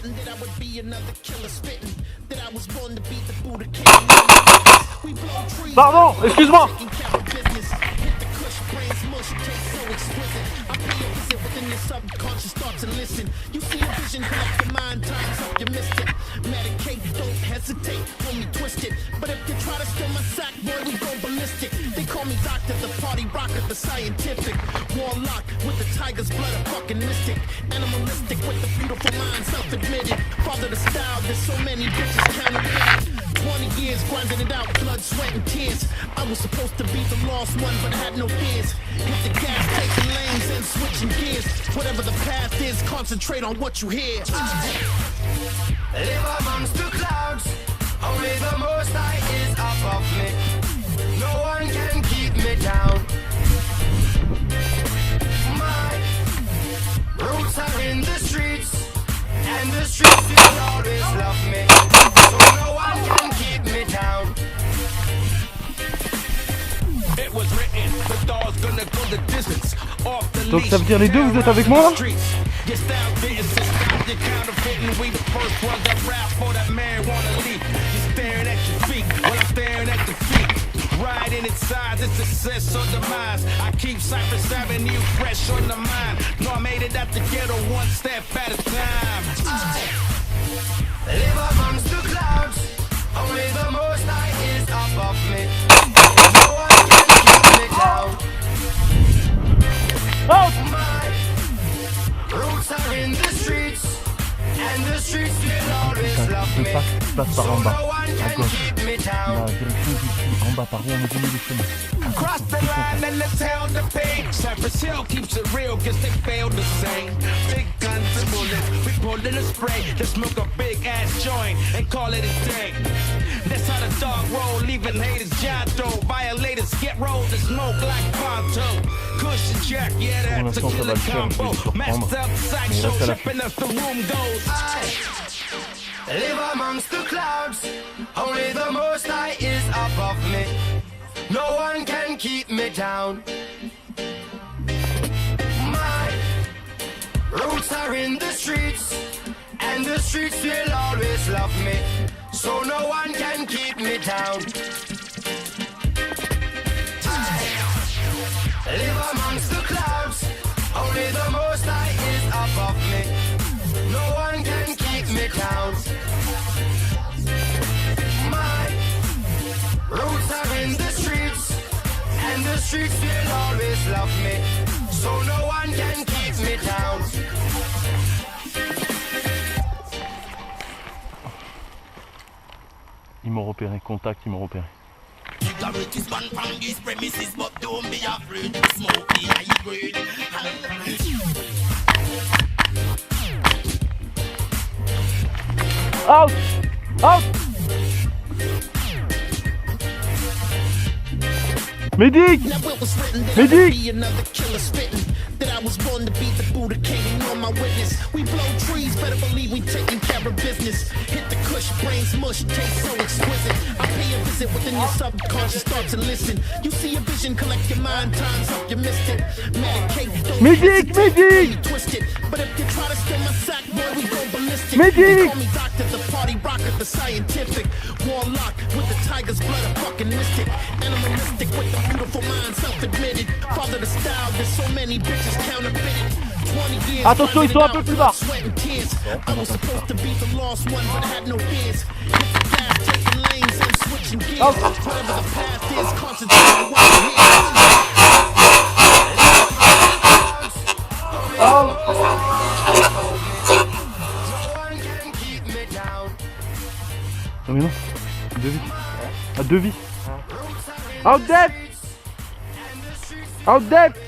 written that I would be another killer spitting. That I was born to beat the Buddha king. We blow trees. Pardon, excuse-moi. Hit the cush, brains mush, taste so exquisite. I pay a visit within your subconscious thoughts and listen. You see a vision, collect your mind, time's up, you missed it. Medicate, don't hesitate, pull me twisted. But if you try to steal my sack, boy, we go ballistic. They call me doctor, the party rocker, the scientific. Warlock with the tiger's blood, a fucking mystic. Animalistic with the beautiful mind, self-admitted. Father the style, there's so many bitches counterfeited. 20 years grinding it out, blood, sweat, and tears. I was supposed to be the lost one, but had no fears. Hit the gas, taking lanes and switching gears. Whatever the path is, concentrate on what you hear. I live amongst the clouds, only the Most High is above me. No one can keep me down. My roots are in the streets, and the streets will always love me. So no one can keep me down. It was written, the dog's gonna go the distance. Off the Donc ça veut dire les deux, vous êtes avec moi là? Your style didn't stop, you're counterfeiting. We the first ones that rap for that man wanna leave. You're staring at your feet, while I'm staring at the feet. Riding its size, it's success or demise. I keep Cypress Avenue fresh on the mind. No, I made it out the ghetto one step at a time. I live amongst the clouds, only the Most High is above me. No one can keep me down. Oh! My roots are in the streets, and the streets will always love me. Passe par So en bas, no one à can gauche. keep me down. La direction du sud, en bas, par où on est venu le chemin. Cross the line and let's hell the pay. Cypress Hill keeps it real, guess they failed the same. Big guns and bullets, we pulled in a spray. Let's smoke a big ass joint and call it a day. That's how the dog roll, leaving haters Jonto. Violators get rolled to smoke like Ponto. Kush and Jack, yeah, that's a killer combo. Messed up sideshow, tripping as the room goes. I live amongst the clouds, only the Most High is above me. No one can keep me down. My roots are in the streets, and the streets will always love me. So no one can keep me down. I live amongst the clouds, only the Most High is above me. No one can keep me down. My roots are in the streets, and the streets will always love me. So no one can keep me down. Ils m'ont repéré, contact, ils m'ont repéré. Out! Out! Medic! Medic! That I was born to beat the Buddha king, you know my witness. We blow trees, better believe we taking care of business. Hit the cush, brains mush, taste so exquisite. I pay a visit within your subconscious thoughts and listen. You see a vision, collect your mind, time's up, you missed it. Medicate, don't Medic! twist it. But if you try to steal my sack, boy, we go ballistic. Medic! They call me doctor, the party rocker, the scientific. Warlock with the tiger's blood, a fucking mystic. Animalistic with the beautiful mind, self-admitted. Father the style, there's so many bitches. Attention, ils sont un peu plus bas. I was supposed to be the lost one, but had no fears. Hit the gas, taking lanes and switching gears. Whatever the path is, concentrate on what you Non mais non, deux vies. À deux vies. Out depth! Out depth!